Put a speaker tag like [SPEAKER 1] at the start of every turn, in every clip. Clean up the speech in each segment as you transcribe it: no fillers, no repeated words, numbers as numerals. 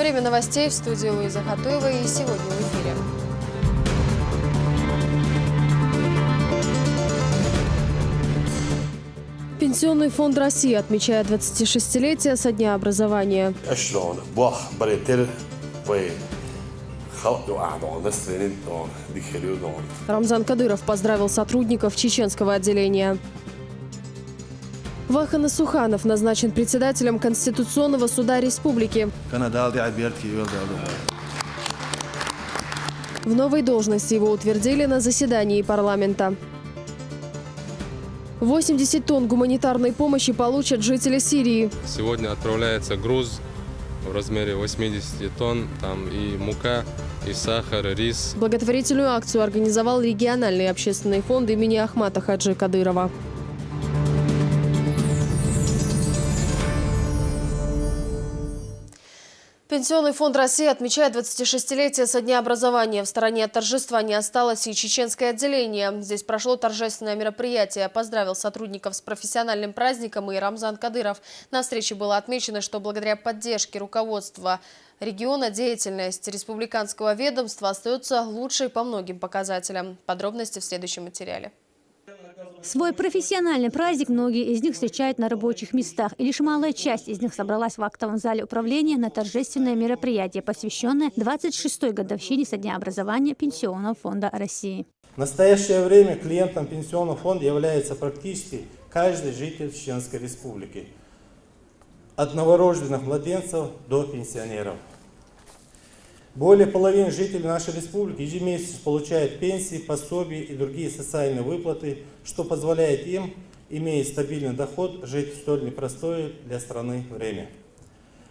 [SPEAKER 1] Время новостей в студии Луиза Хатуева, и сегодня в эфире. Пенсионный фонд России отмечает 26-летие со дня образования. Рамзан Кадыров поздравил сотрудников чеченского отделения. Вахан Асуханов назначен председателем Конституционного суда республики. В новой должности его утвердили на заседании парламента. 80 тонн гуманитарной помощи получат жители Сирии.
[SPEAKER 2] Сегодня отправляется груз в размере 80 тонн. Там и мука, и сахар, и рис.
[SPEAKER 1] Благотворительную акцию организовал региональный общественный фонд имени Ахмата Хаджи Кадырова. Пенсионный фонд России отмечает 26-летие со дня образования. В стороне от торжества не осталось и чеченское отделение. Здесь прошло торжественное мероприятие. Поздравил сотрудников с профессиональным праздником и Рамзан Кадыров. На встрече было отмечено, что благодаря поддержке руководства региона деятельность республиканского ведомства остается лучшей по многим показателям. Подробности в следующем материале.
[SPEAKER 3] Свой профессиональный праздник многие из них встречают на рабочих местах. И лишь малая часть из них собралась в актовом зале управления на торжественное мероприятие, посвященное 26-й годовщине со дня образования Пенсионного фонда России.
[SPEAKER 4] В настоящее время клиентом Пенсионного фонда является практически каждый житель Чеченской Республики. От новорожденных младенцев до пенсионеров. Более половины жителей нашей республики ежемесячно получают пенсии, пособия и другие социальные выплаты, что позволяет им, имея стабильный доход, жить в столь непростое для страны время.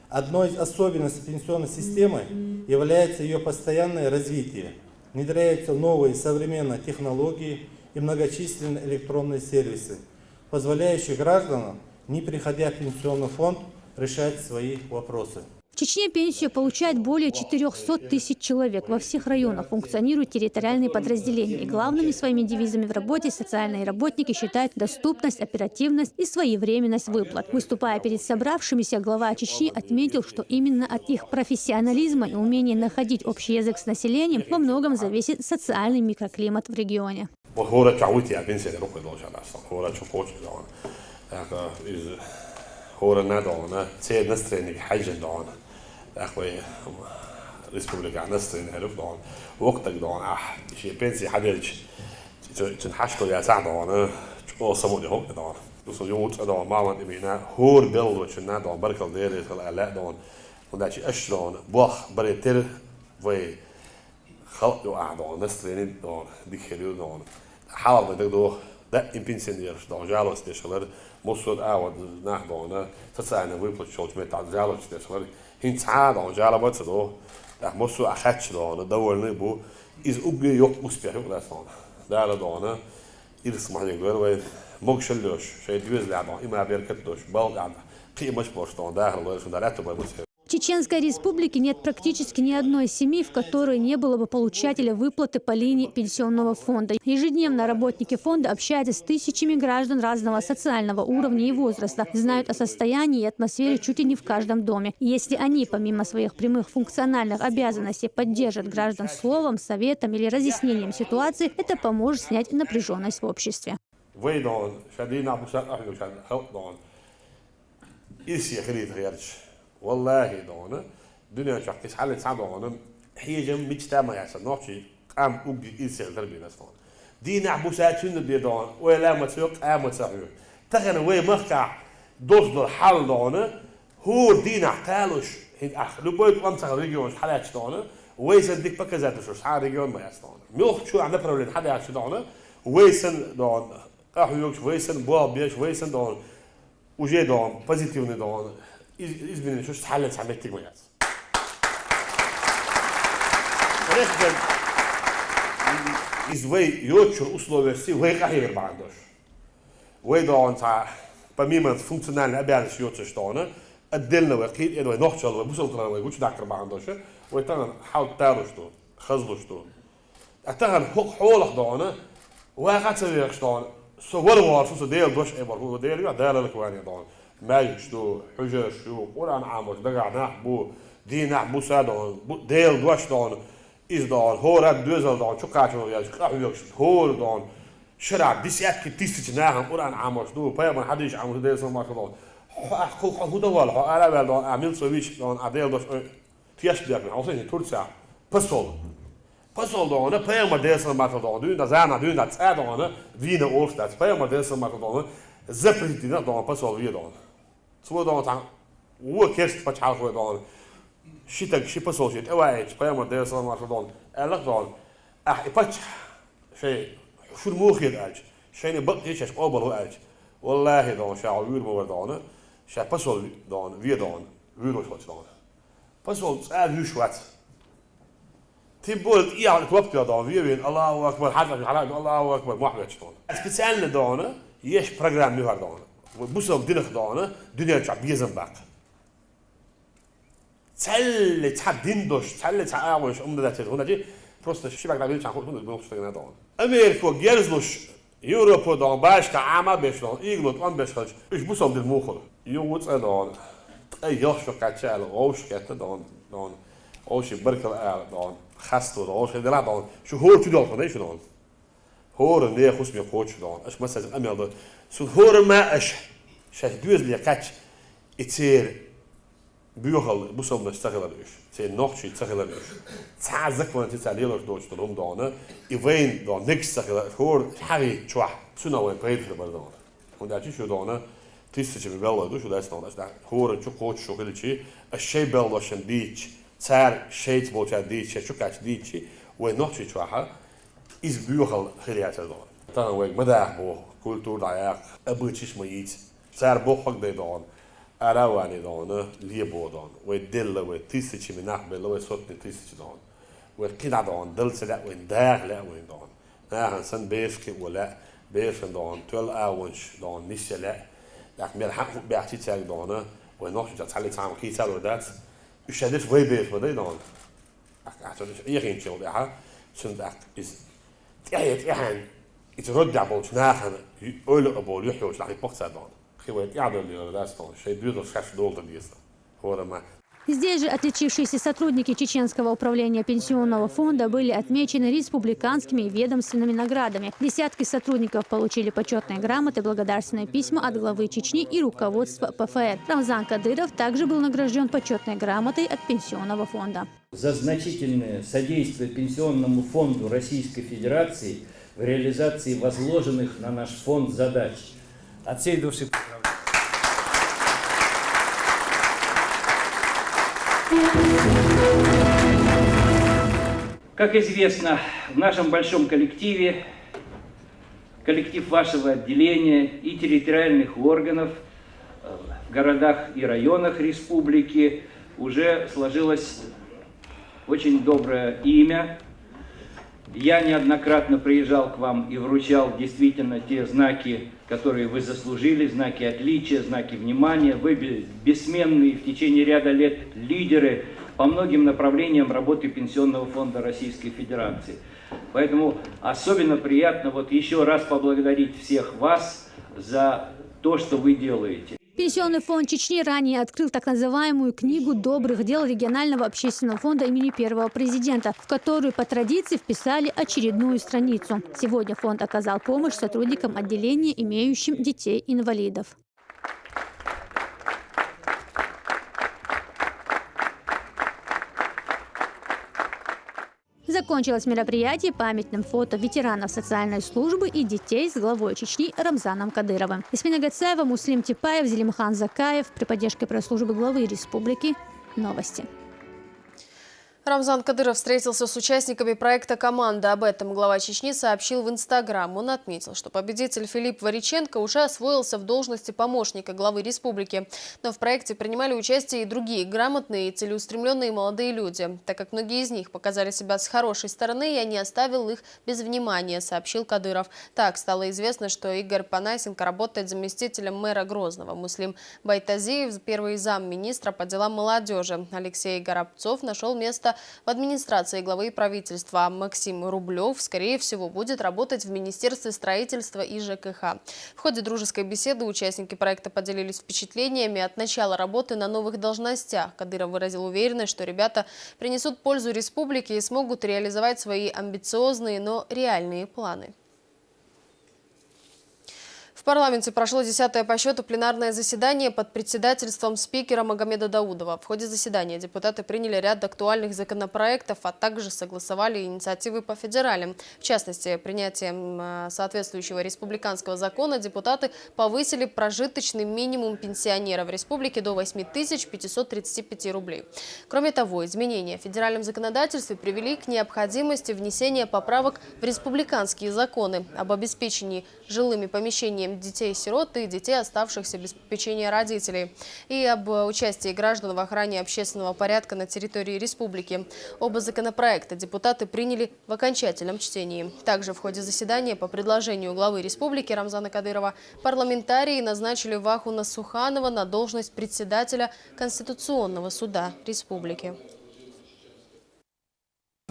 [SPEAKER 4] Одной из особенностей пенсионной системы является ее постоянное развитие. Внедряются новые современные технологии и многочисленные электронные сервисы, позволяющие гражданам, не приходя в пенсионный фонд, решать свои вопросы.
[SPEAKER 3] В Чечне пенсию получает более 400 тысяч человек. Во всех районах функционируют территориальные подразделения. И главными своими девизами в работе социальные работники считают доступность, оперативность и своевременность выплат. Выступая перед собравшимися, глава Чечни отметил, что именно от их профессионализма и умения находить общий язык с населением во многом зависит социальный микроклимат в регионе.
[SPEAKER 5] أخوي ريسبوبليكا نسترين هلوك دون وقتك دون شيء بنسي حدش تنحشتو يا سعد دون أو سمو ده دون وصل يوم دون ما عند بينا هور بيل وشنا دون بركة ديري خلا لا دون وده شيء أش دون بوخ بريتر في خلق يوقع دون نسترين دون ديكيلو دون حاول بدك دو ده إمبينسين ديرش دون جالوس ديشلر مصود أود نه دون تسألنا ويبلش شوت متى جالوس ديشلر هين تعاد عن جالبات ده ده مصو أخدش ده ندور نبو إذ أبغى يوم مصبيح يوم ده صان ده على دهنا إرس ما يقدر وين مقشلوش شيء ديوز لعبه إما بيركتوش باو لعبه قيمة باش ده هلا شو ده لا تبغى بس
[SPEAKER 3] В Чеченской республике нет практически ни одной семьи, в которой не было бы получателя выплаты по линии пенсионного фонда. Ежедневно работники фонда общаются с тысячами граждан разного социального уровня и возраста, знают о состоянии и атмосфере чуть ли не в каждом доме. И если они, помимо своих прямых функциональных обязанностей, поддержат граждан словом, советом или разъяснением ситуации, это поможет снять напряженность в обществе.
[SPEAKER 5] والله دونه دنيا شخص حالة سعد دونه هي جم مجتمع يحصل نوعي قام أوجي إنسان تربية ناس دونه دي نعبوسات شنو بيدون ولا ما تسوق ما تسوق تخن وين مخكع دوس حال دونه هو دي نعتالوش هن لو بيت قام تخل ريجون حالات دونه ويسن ديك بكذا تشوش حال ريجون ما يستون ميوخ شو عندنا برولين حدا يعيش دونه ويسن دون أحيوش ويسن بواب بيش ويسن دون وجي دون بوزيتيفني دون İzmir'in şu hallet samettik mi yaz? Resmen izvay yoçur условия вay kahir bandosh. Way da ta помимо функциональной обязанности yoçur штона отдельно вакит это нохчал бусал тра way гуч дакр банdosh. Way тан حاول تعرف что خزلو что. أتغن حولك دونه وقت سويك شتون سوور وار شو ديل دوش إبر هو ديل يا ديل لك وين دون ماجشتو حجرشتو قرآن عامش دقعنا بو دينا بو سادون بو ديل دوش دون إز دون هورا دوزل دون شو قاتشو يا شقاح يوكش هور دون شرع ديسيات كي تيستي ناهم قرآن عامش دو بيامن حديش عامش ديل سما دون هو دوال هو على بال دون عمل سويش دون عديل دوش تياش بيك من عصين تورسا Pasol done, payama desel matadon, du da zana du da tsadon, vina orstat, payama desel matadon, zeprit dina don pasol vi don. Svo don tang, wo kerst pa chal ho don. Shitag shi pasol shit, await, payama desel matadon, elak don. Ah ipach shay shur mokhid alj. Shay ne bak yesh qabal ho alj. Wallahi don sha uur mo don. Sha pasol don, vi don, uur ho don. Pasol tsad hu shwat. تبولت إيه على توقف يا دون فيبين الله أكبر حاجة على الله أكبر ما حبيتش دون. سبيسيالنا دونه يش برنامج مهار دونه. وبوسهم دينك دونه دنيا شعب بيزن باك. تل تعدين دوش تل تعاونش ده تقول نجي بروست الشبكة قبل تعقول هون بنوقش تجنا دون. أمريكا جيرزلوش يوروبا دون باش كعامة باش دون إيجلوت وان باش خلش. إيش بوسهم دين موخر. يوت دون. أي يخشوا كاتشال غوش كات دون. أوش بركل دون. خاصة دون شيء دلع دون شو هو تدور فنيش دون هو اللي يخص مي كوتش دون اش مثلا امير دون شو هو ما اش شاش دوز لي كاتش يصير بيوخل بوسم نشتغل عليش تصير نوخ شي تشتغل عليش تعزك وانت تعليل دوش دون دون يفين دون نيكس تشتغل هو حاجه تشوح شنو وين بريد في البلدان ودا شو دون تيستش بيبلا دوش ودا دون اش هو شو كوتش شو كل شيء الشيء بلوشن ديتش صار شيء بوجه ديتش شو كاش ديتش ونوتشي تواها إز بيوخل خليات دون تان ويك مداح بو كولتور داياك أبوتشيش ميت صار بوخك دي دون أراواني دون ليبو دون ويدل وتيستش مناح بلو وصوتني تيستش دون وكذا دون دلت لا وين داغ لا وين دون ناهن سن بيفك ولا بيفن دون 12 أونش دون نيش لا لكن بالحق بيحكي تاعك دون ونوتشي تاعلي تعمل كي تاعلو دات Dus dat is wel beter wat dan. Dat is iedereen chill daar. Zondag is het echt iets roddaboot nagaan. Oorlog aboot juist lag ik pocht dan. Gewoon ja dan dat is dan. Zij duurt als gast door de eerste. Hoor maar.
[SPEAKER 3] Здесь же отличившиеся сотрудники Чеченского управления пенсионного фонда были отмечены республиканскими и ведомственными наградами. Десятки сотрудников получили почетные грамоты, благодарственные письма от главы Чечни и руководства ПФР. Рамзан Кадыров также был награжден почетной грамотой от Пенсионного фонда.
[SPEAKER 6] За значительное содействие Пенсионному фонду Российской Федерации в реализации возложенных на наш фонд задач. От всей души поздравляю. Как известно, в нашем большом коллективе, коллектив вашего отделения и территориальных органов в городах и районах республики уже сложилось очень доброе имя. Я неоднократно приезжал к вам и вручал действительно те знаки, которые вы заслужили, знаки отличия, знаки внимания. Вы бессменные в течение ряда лет лидеры по многим направлениям работы Пенсионного фонда Российской Федерации. Поэтому особенно приятно вот еще раз поблагодарить всех вас за то, что вы делаете.
[SPEAKER 3] Пенсионный фонд Чечни ранее открыл так называемую «Книгу добрых дел» регионального общественного фонда имени первого президента, в которую по традиции вписали очередную страницу. Сегодня фонд оказал помощь сотрудникам отделения, имеющим детей-инвалидов. Закончилось мероприятие памятным фото ветеранов социальной службы и детей с главой Чечни Рамзаном Кадыровым. Ясмина Гацаева, Муслим Типаев, Зелимхан Закаев. При поддержке пресс-службы главы республики. Новости.
[SPEAKER 1] Рамзан Кадыров встретился с участниками проекта «Команда». Об этом глава Чечни сообщил в Инстаграм. Он отметил, что победитель Филипп Вариченко уже освоился в должности помощника главы республики. Но в проекте принимали участие и другие грамотные и целеустремленные молодые люди. Так как многие из них показали себя с хорошей стороны, я не оставил их без внимания, сообщил Кадыров. Так стало известно, что Игорь Панасенко работает заместителем мэра Грозного. Муслим Байтазиев – первый замминистра по делам молодежи. Алексей Горобцов нашел место в администрации главы правительства. А Максим Рублев, скорее всего, будет работать в Министерстве строительства и ЖКХ. В ходе дружеской беседы участники проекта поделились впечатлениями от начала работы на новых должностях. Кадыров выразил уверенность, что ребята принесут пользу республике и смогут реализовать свои амбициозные, но реальные планы. В парламенте прошло 10-е по счету пленарное заседание под председательством спикера Магомеда Даудова. В ходе заседания депутаты приняли ряд актуальных законопроектов, а также согласовали инициативы по федеральным. В частности, принятием соответствующего республиканского закона депутаты повысили прожиточный минимум пенсионера в республике до 8535 рублей. Кроме того, изменения в федеральном законодательстве привели к необходимости внесения поправок в республиканские законы об обеспечении жилыми помещениями детей-сирот и детей, оставшихся без попечения родителей, и об участии граждан в охране общественного порядка на территории республики. Оба законопроекта депутаты приняли в окончательном чтении. Также в ходе заседания по предложению главы республики Рамзана Кадырова парламентарии назначили Вахуна Суханова на должность председателя Конституционного суда республики.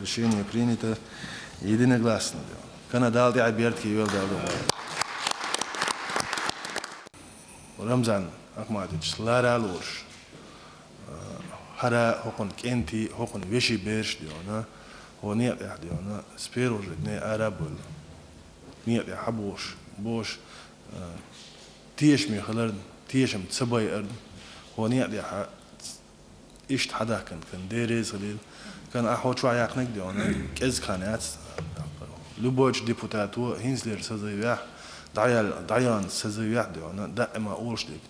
[SPEAKER 7] Решение принято единогласно. Канадалды Альбертки Рамзан Ахматович, Лара Лурш, Хара Хокон Кенти, Хокон Веши Берш, он нет, спиру же не арабул, нет, Хабош, Бош, Тиш Михалер, Тишем Цабай, он нет, إيش حدا كان ديريز غليل كان أحوط شوية يقنق ديونا كأز خانات لبوج ديبوتاتو هينزلر سزيوح دعيان سزيوح ديونا دائما أولش ديك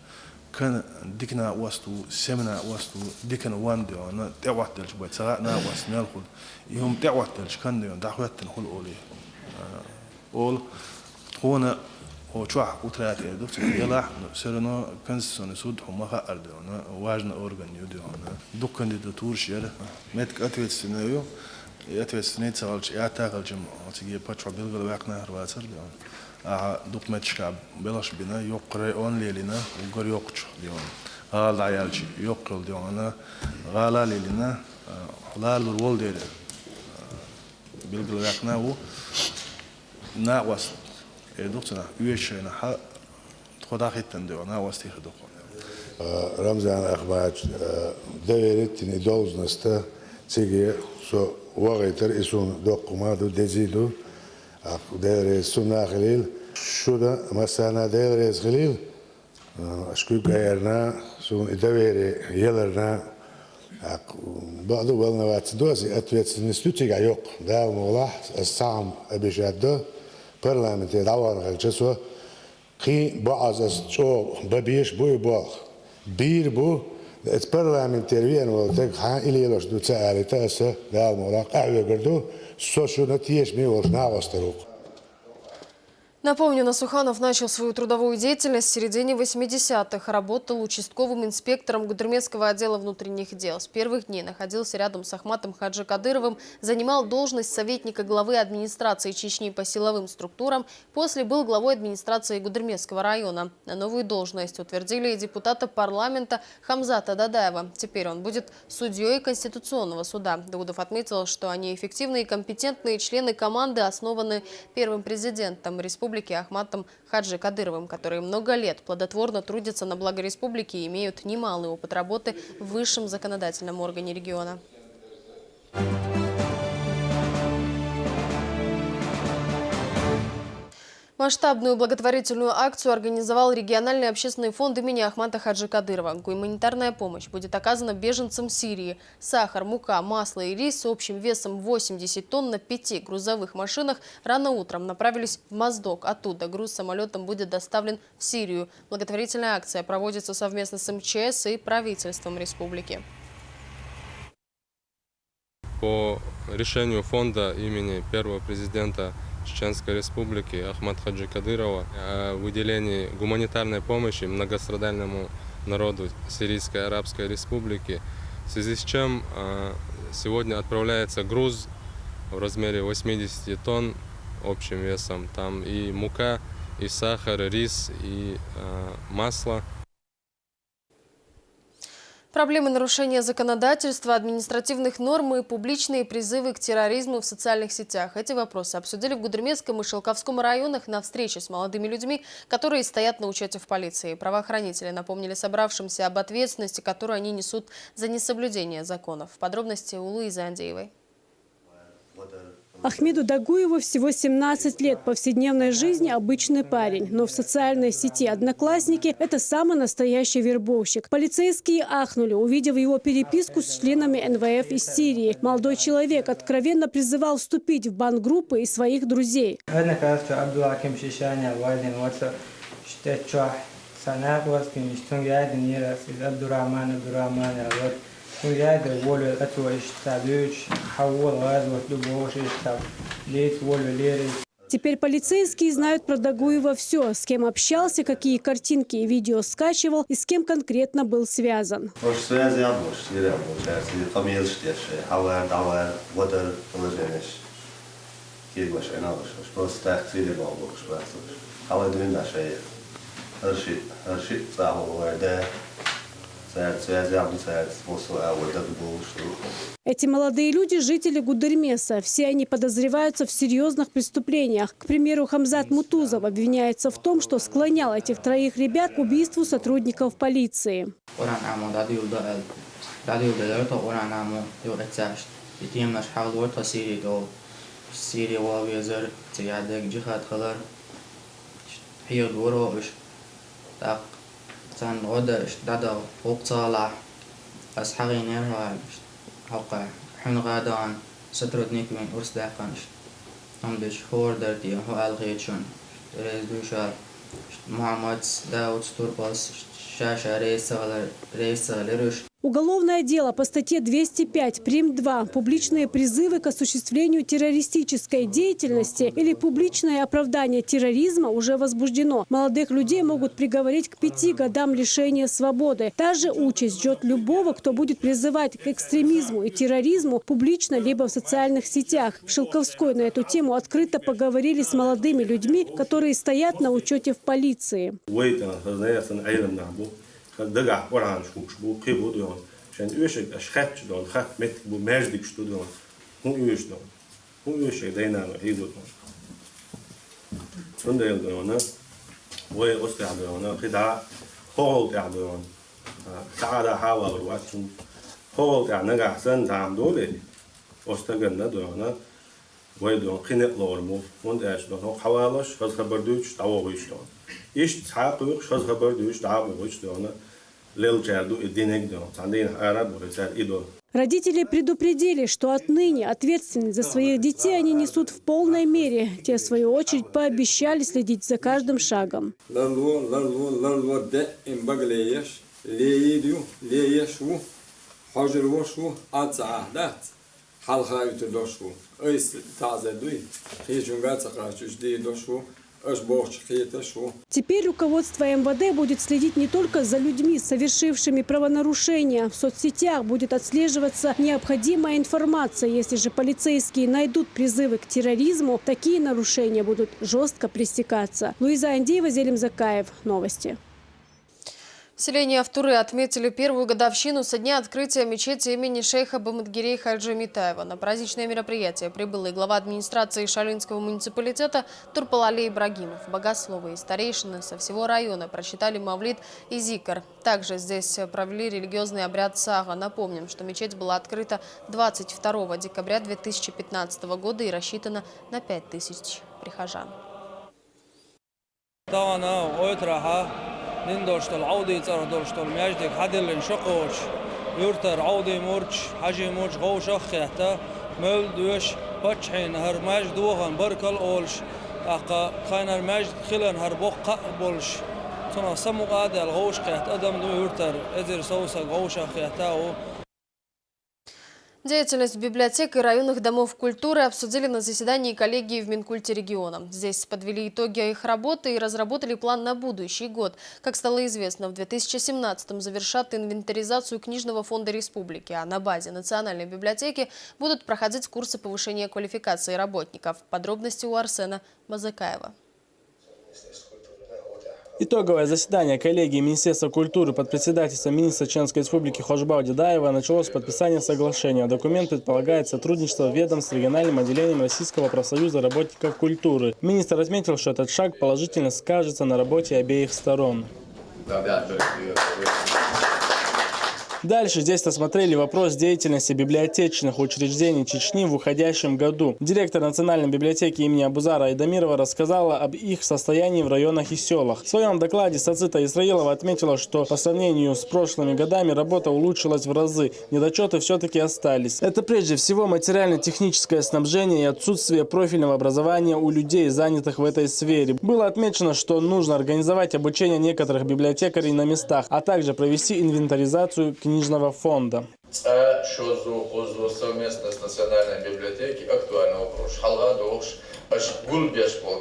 [SPEAKER 7] كان ديكنا وستو سمنا وستو ديكنا وان ديونا تعوتلش بيت سرقنا وست نالخل يوم تعوتلش كان ديونا دعوت نخل أولي أول تخونا هو شوح وثلاثة دكتور يلا سرنا كنسون سود هم خا أردنا واجنا أورجان يديونا دكان دكتور شير متك أتويت سنايو أتويت سنيت سالش يعتقل جم تيجي بتشوا بيلقى واقنا هرباتر ليون دك متشكاب بلاش بنا يقرأ أون ليلنا وقر يقش ليون غال عيالش يقرأ ليونا غالا ليلنا غال الول دير بيلقى واقنا و ناقص دكتور يوشينا ح خدا خيتن ديونا واستيخ دكتور
[SPEAKER 8] رمزان أخبار دايرت إن دوزنستا تيجي سو وغيتر إسون دقما دو دزيدو داير سونا خليل شو ده مثلا داير خليل أشكو غيرنا سون داير يلرنا بعض والنوات دوزي أتويت نستوتي عيوق ده موضح الصعم أبيشاد برلمان تداول على جسوا خي بعض الشو ببيش بوي باخ بير بو البرلمان تروين والتك حان إلي لش دو تسأل تأسى ده الموضوع قاعد يقدو سوشو نتيجة مي ورنا واستروق.
[SPEAKER 1] Напомню, Насуханов начал свою трудовую деятельность в середине 80-х. Работал участковым инспектором Гудермесского отдела внутренних дел. С первых дней находился рядом с Ахматом Хаджи Кадыровым, занимал должность советника главы администрации Чечни по силовым структурам. После был главой администрации Гудермесского района. На новую должность утвердили и депутата парламента Хамзата Дадаева. Теперь он будет судьей Конституционного суда. Даудов отметил, что они эффективные и компетентные члены команды, основаны первым президентом республики Ахматом Хаджи Кадыровым, которые много лет плодотворно трудятся на благо республики и имеют немалый опыт работы в высшем законодательном органе региона. Масштабную благотворительную акцию организовал региональный общественный фонд имени Ахмата Хаджи Кадырова. Гуманитарная помощь будет оказана беженцам Сирии. Сахар, мука, масло и рис с общим весом 80 тонн на 5 грузовых машинах рано утром направились в Моздок. Оттуда груз самолетом будет доставлен в Сирию. Благотворительная акция проводится совместно с МЧС и правительством республики.
[SPEAKER 2] По решению фонда имени первого президента Чеченской Республики Ахмата Хаджи Кадырова о выделении гуманитарной помощи многострадальному народу Сирийской Арабской Республики, в связи с чем сегодня отправляется груз в размере 80 тонн общим весом. Там и мука, и сахар, и рис, и масло.
[SPEAKER 1] Проблемы нарушения законодательства, административных норм и публичные призывы к терроризму в социальных сетях. Эти вопросы обсудили в Гудермесском и Шелковском районах на встрече с молодыми людьми, которые стоят на учете в полиции. Правоохранители напомнили собравшимся об ответственности, которую они несут за несоблюдение законов. Подробности у Луизы Андеевой.
[SPEAKER 9] Ахмеду Дагуеву всего 17 лет. Повседневной жизни обычный парень. Но в социальной сети «Одноклассники» это самый настоящий вербовщик. Полицейские ахнули, увидев его переписку с членами НВФ из Сирии. Молодой человек откровенно призывал вступить в бан-группы и своих друзей. Теперь полицейские знают про Дагуева все. С кем общался, какие картинки и видео скачивал и с кем конкретно был связан. Эти молодые люди – жители Гудермеса. Все они подозреваются в серьезных преступлениях. К примеру, Хамзат Мутузов обвиняется в том, что склонял этих троих ребят к убийству сотрудников полиции.
[SPEAKER 10] كان غدا دادا فوق صالح أصحابي نرها حقا حين غادان سترد نكمن ورس داقنش عمدش خور درتي هو الغيتشون رئيس دوشار محمد داود ستورباس شاشة رئيس لروش.
[SPEAKER 9] Уголовное дело по статье 205 прим. 2 «Публичные призывы к осуществлению террористической деятельности» или «Публичное оправдание терроризма» уже возбуждено. Молодых людей могут приговорить к 5 годам лишения свободы. Та же участь ждет любого, кто будет призывать к экстремизму и терроризму публично либо в социальных сетях. В Шелковской на эту тему открыто поговорили с молодыми людьми, которые стоят на учете в полиции.
[SPEAKER 7] دقع وران شو قيبو دون عشان يوشك أشخاص دون خاف مت بو ماجدك شو دون هو يوش دون هو يوش دينا هيدو دون عند دون وي أستع دون خدعة هول تاع دون تعالى حاول واتشون هول تاع نقع سن تعم دولي أستعنا دون وي دون خنق لورمو وند إيش دون حوالش هذا خبر دوش تعوّيش دون إيش تحقق شو خبر دوش تعوّيش دون
[SPEAKER 9] Родители предупредили, что отныне ответственность за своих детей они несут в полной мере. Те, в свою очередь, пообещали следить за каждым шагом. Теперь руководство МВД будет следить не только за людьми, совершившими правонарушения. В соцсетях будет отслеживаться необходимая информация. Если же полицейские найдут призывы к терроризму, такие нарушения будут жестко пресекаться. Луиза Андеева, Зелим Закаев. Новости.
[SPEAKER 1] Селение Автуры отметили первую годовщину со дня открытия мечети имени шейха Бамадгирей Хаджи Митаева. На праздничное мероприятие прибыл и глава администрации Шалинского муниципалитета Турпалали Ибрагимов. Богословы и старейшины со всего района прочитали мавлид и зикр. Также здесь провели религиозный обряд сага. Напомним, что мечеть была открыта 22 декабря 2015 года и рассчитана на 5000 прихожан.
[SPEAKER 11] نندوشتل عودي تصر دوشتل ماجدك حدل نشقوش يورتر عودي مرش حجي مرش غوش أخيته مول دوش بتشحين هر ماجد دوغن بركل أولش أقا خاينر ماجد خلن هر بقى بولش تنا سمو قادة الغوش قيت أدم دو يورتر إزر صوصة غوش أخيته.
[SPEAKER 1] Деятельность библиотек и районных домов культуры обсудили на заседании коллегии в Минкульте региона. Здесь подвели итоги их работы и разработали план на будущий год. Как стало известно, в 2017-м завершат инвентаризацию книжного фонда республики, а на базе Национальной библиотеки будут проходить курсы повышения квалификации работников. Подробности у Арсена Мазыкаева.
[SPEAKER 12] Итоговое заседание коллегии Министерства культуры под председательством министра Чеченской Республики Хожбау Дедаева началось с подписания соглашения. Документ предполагает сотрудничество ведомств с региональным отделением Российского профсоюза работников культуры. Министр отметил, что этот шаг положительно скажется на работе обеих сторон. Дальше здесь рассмотрели вопрос деятельности библиотечных учреждений Чечни в уходящем году. Директор Национальной библиотеки имени Абузара Айдамирова рассказала об их состоянии в районах и селах. В своем докладе Сацита Исраилова отметила, что по сравнению с прошлыми годами работа улучшилась в разы. Недочеты все-таки остались. Это прежде всего материально-техническое снабжение и отсутствие профильного образования у людей, занятых в этой сфере. Было отмечено, что нужно организовать обучение некоторых библиотекарей на местах, а также провести инвентаризацию книжного фонда.
[SPEAKER 13] Совместно с Национальной библиотекой актуальный вопрос.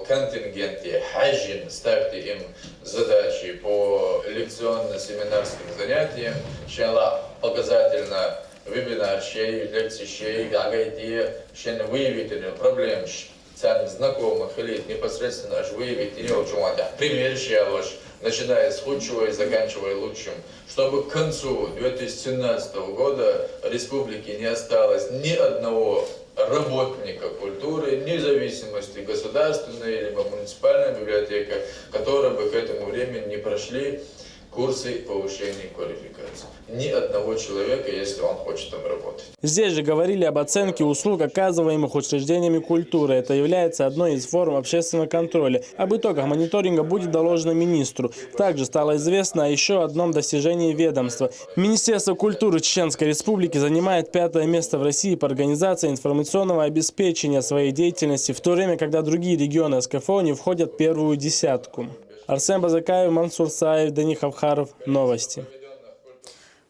[SPEAKER 13] Контингенте, хажин, ставьте им задачи по лекционно-семинарским занятиям, показательно вебинар, лекции, выявить проблемы знакомых или непосредственно выявить пример, начиная с худшего и заканчивая лучшим, чтобы к концу 2017 года республики не осталось ни одного работника культуры, независимости государственной либо муниципальной библиотеки, которые бы к этому времени не прошли курсы повышения квалификации. Ни одного человека, если он хочет там работать.
[SPEAKER 12] Здесь же говорили об оценке услуг, оказываемых учреждениями культуры. Это является одной из форм общественного контроля. Об итогах мониторинга будет доложено министру. Также стало известно о еще одном достижении ведомства. Министерство культуры Чеченской Республики занимает 5-е место в России по организации информационного обеспечения своей деятельности, в то время, когда другие регионы СКФО не входят в первую десятку. Арсен Базакаев, Мансур Саев, Дани Хавхаров. Новости.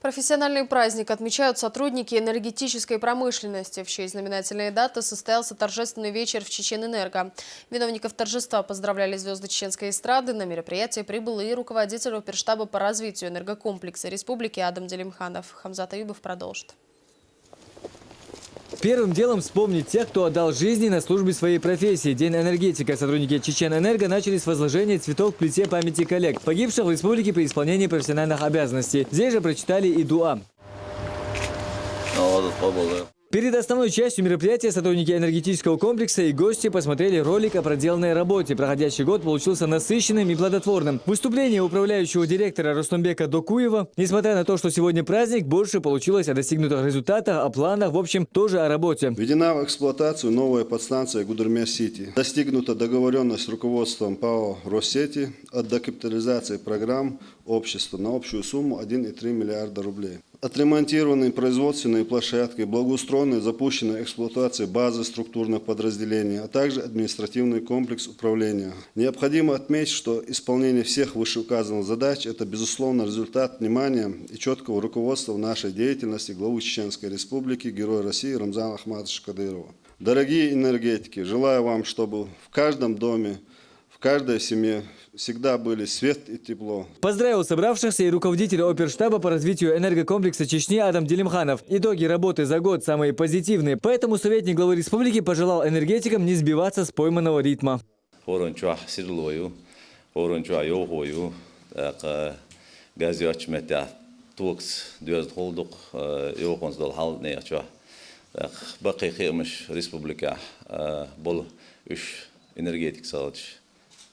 [SPEAKER 1] Профессиональный праздник отмечают сотрудники энергетической промышленности. В честь знаменательной даты состоялся торжественный вечер в Чеченэнерго. Виновников торжества поздравляли звезды чеченской эстрады. На мероприятие прибыл и руководитель оперштаба по развитию энергокомплекса республики Адам Делимханов. Хамзат Аюбов продолжит.
[SPEAKER 14] Первым делом вспомнить тех, кто отдал жизни на службе своей профессии. День энергетика. Сотрудники Чеченэнерго начали с возложения цветов к плите памяти коллег, погибших в республике при исполнении профессиональных обязанностей. Здесь же прочитали и дуа. Перед основной частью мероприятия сотрудники энергетического комплекса и гости посмотрели ролик о проделанной работе. Проходящий год получился насыщенным и плодотворным. Выступление управляющего директора Рустамбека Докуева, несмотря на то, что сегодня праздник, больше получилось о достигнутых результатах, о планах, в общем, тоже о работе.
[SPEAKER 15] Введена в эксплуатацию новая подстанция Гудермес-Сити. Достигнута договоренность с руководством ПАО «Россети» о докапитализации программ общества на общую сумму 1,3 миллиарда рублей. Отремонтированы производственные площадки, благоустроены запущенной эксплуатации базы структурных подразделений, а также административный комплекс управления. Необходимо отметить, что исполнение всех вышеуказанных задач – это, безусловно, результат внимания и четкого руководства в нашей деятельности главы Чеченской Республики, Героя России Рамзана Ахматовича Кадырова. Дорогие энергетики, желаю вам, чтобы в каждом доме, в каждой семье всегда были свет и тепло.
[SPEAKER 14] Поздравил собравшихся и руководитель оперштаба по развитию энергокомплекса Чечни Адам Делимханов. Итоги работы за год самые позитивные. Поэтому советник главы республики пожелал энергетикам не сбиваться с пойманного ритма.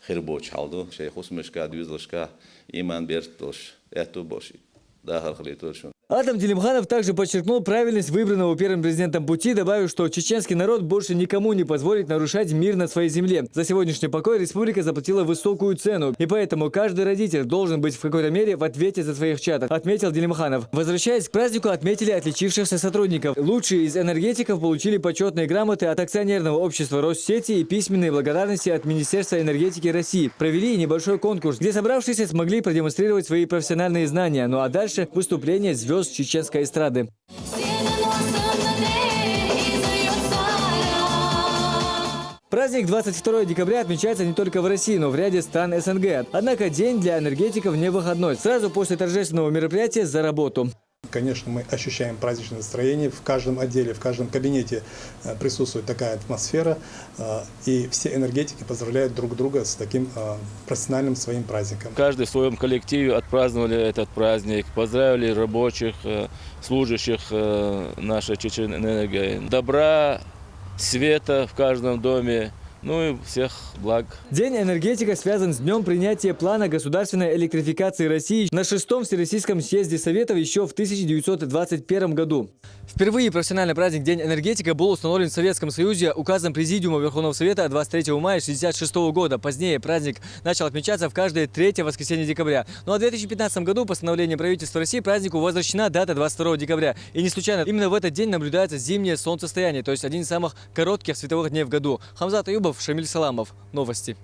[SPEAKER 16] Хирбоч халду, шейхус мешка, двизлашка, иман бертош, эту боши, да хархлитошун.
[SPEAKER 14] Адам Делимханов также подчеркнул правильность выбранного первым президентом пути, добавив, что чеченский народ больше никому не позволит нарушать мир на своей земле. За сегодняшний покой республика заплатила высокую цену, и поэтому каждый родитель должен быть в какой-то мере в ответе за своих чад, отметил Делимханов. Возвращаясь к празднику, отметили отличившихся сотрудников. Лучшие из энергетиков получили почетные грамоты от акционерного общества Россети и письменные благодарности от Министерства энергетики России. Провели небольшой конкурс, где собравшиеся смогли продемонстрировать свои профессиональные знания. Ну а дальше выступление звезд чеченской эстрады. Праздник 22 декабря отмечается не только в России, но в ряде стран СНГ. Однако день для энергетиков не выходной. Сразу после торжественного мероприятия за работу.
[SPEAKER 17] Конечно, мы ощущаем праздничное настроение. В каждом отделе, в каждом кабинете присутствует такая атмосфера. И все энергетики поздравляют друг друга с таким профессиональным своим праздником.
[SPEAKER 18] Каждый в своем коллективе отпраздновали этот праздник, поздравили рабочих, служащих нашей Чеченэнерго. Добра, света в каждом доме. Ну и всех благ.
[SPEAKER 14] День энергетика связан с днем принятия плана государственной электрификации России на 6-м Всероссийском съезде Советов еще в 1921 году. Впервые профессиональный праздник День энергетика был установлен в Советском Союзе указом Президиума Верховного Совета 23 мая 1966 года. Позднее праздник начал отмечаться в каждое третье воскресенье декабря. Ну а в 2015 году постановлением правительства России празднику возвращена дата 22 декабря. И не случайно именно в этот день наблюдается зимнее солнцестояние, то есть один из самых коротких световых дней в году. Хамзат Аюбов, Шамиль Саламов. Новости.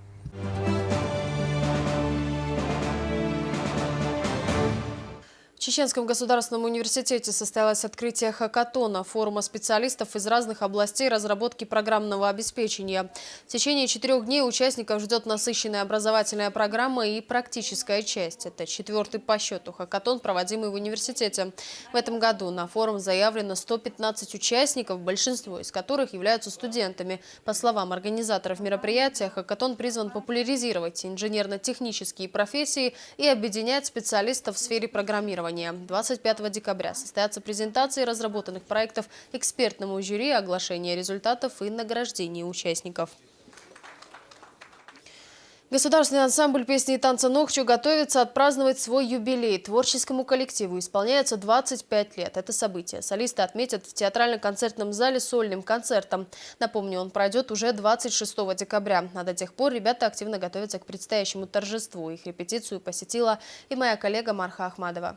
[SPEAKER 1] В Чеченском государственном университете состоялось открытие хакатона, форума специалистов из разных областей разработки программного обеспечения. В течение 4 дней участников ждет насыщенная образовательная программа и практическая часть. Это 4-й по счету хакатон, проводимый в университете. В этом году на форум заявлено 115 участников, большинство из которых являются студентами. По словам организаторов мероприятия, хакатон призван популяризировать инженерно-технические профессии и объединять специалистов в сфере программирования. 25 декабря состоятся презентации разработанных проектов экспертному жюри, оглашение результатов и награждение участников. Государственный ансамбль песни и танца «Нохчо» готовится отпраздновать свой юбилей. Творческому коллективу исполняется 25 лет. Это событие солисты отметят в театрально-концертном зале сольным концертом. Напомню, он пройдет уже 26 декабря. А до тех пор ребята активно готовятся к предстоящему торжеству. Их репетицию посетила и моя коллега Марха Ахмадова.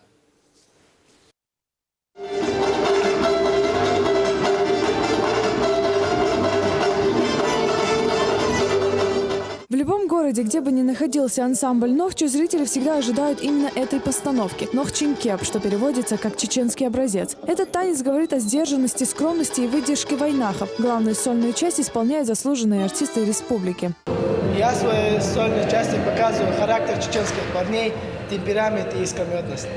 [SPEAKER 19] В любом городе, где бы ни находился ансамбль «Нохчо», зрители всегда ожидают именно этой постановки «Нохчинкеп», что переводится как «чеченский образец». Этот танец говорит о сдержанности, скромности и выдержке вайнахов. Главную сольную часть исполняют заслуженные артисты республики.
[SPEAKER 20] Я в своей сольной части показываю характер чеченских парней, темперамент и искрометность.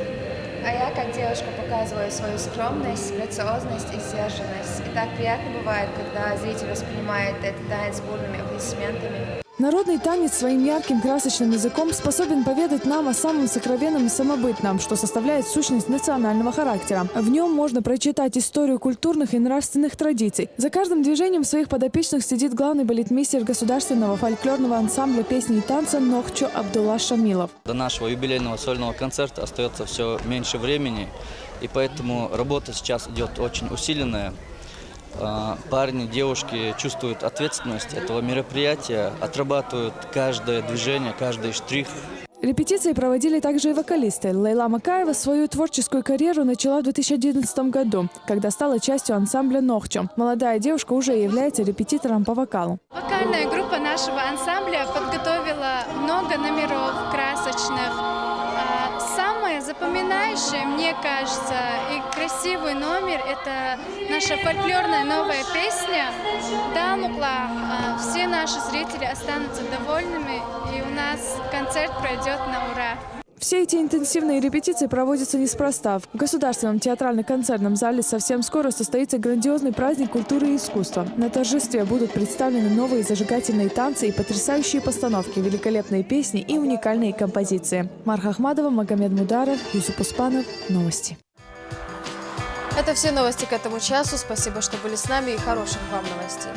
[SPEAKER 21] А я, как девушка, показываю свою скромность, грациозность и сдержанность. И так приятно бывает, когда зритель воспринимает этот танец бурными аплодисментами.
[SPEAKER 19] Народный танец своим ярким красочным языком способен поведать нам о самом сокровенном и самобытном, что составляет сущность национального характера. В нем можно прочитать историю культурных и нравственных традиций. За каждым движением своих подопечных сидит главный балетмейстер государственного фольклорного ансамбля песни и танца «Нохчо» Абдулла Шамилов.
[SPEAKER 22] До нашего юбилейного сольного концерта остается все меньше времени, и поэтому работа сейчас идет очень усиленная. Парни, девушки чувствуют ответственность этого мероприятия, отрабатывают каждое движение, каждый штрих.
[SPEAKER 19] Репетиции проводили также и вокалисты. Лейла Макаева свою творческую карьеру начала в 2011 году, когда стала частью ансамбля «Нохчо». Молодая девушка уже является репетитором по вокалу.
[SPEAKER 23] Вокальная группа нашего ансамбля подготовила много номеров красочных. Самое запоминающее, мне кажется, и красивый номер – это наша фольклорная новая песня «Далмукла». Все наши зрители останутся довольными, и у нас концерт пройдет на ура.
[SPEAKER 19] Все эти интенсивные репетиции проводятся неспроста. В Государственном театрально-концертном зале совсем скоро состоится грандиозный праздник культуры и искусства. На торжестве будут представлены новые зажигательные танцы и потрясающие постановки, великолепные песни и уникальные композиции. Марха Ахмадова, Магомед Мударов, Юсуп Успанов. Новости.
[SPEAKER 1] Это все новости к этому часу. Спасибо, что были с нами, и хороших вам новостей.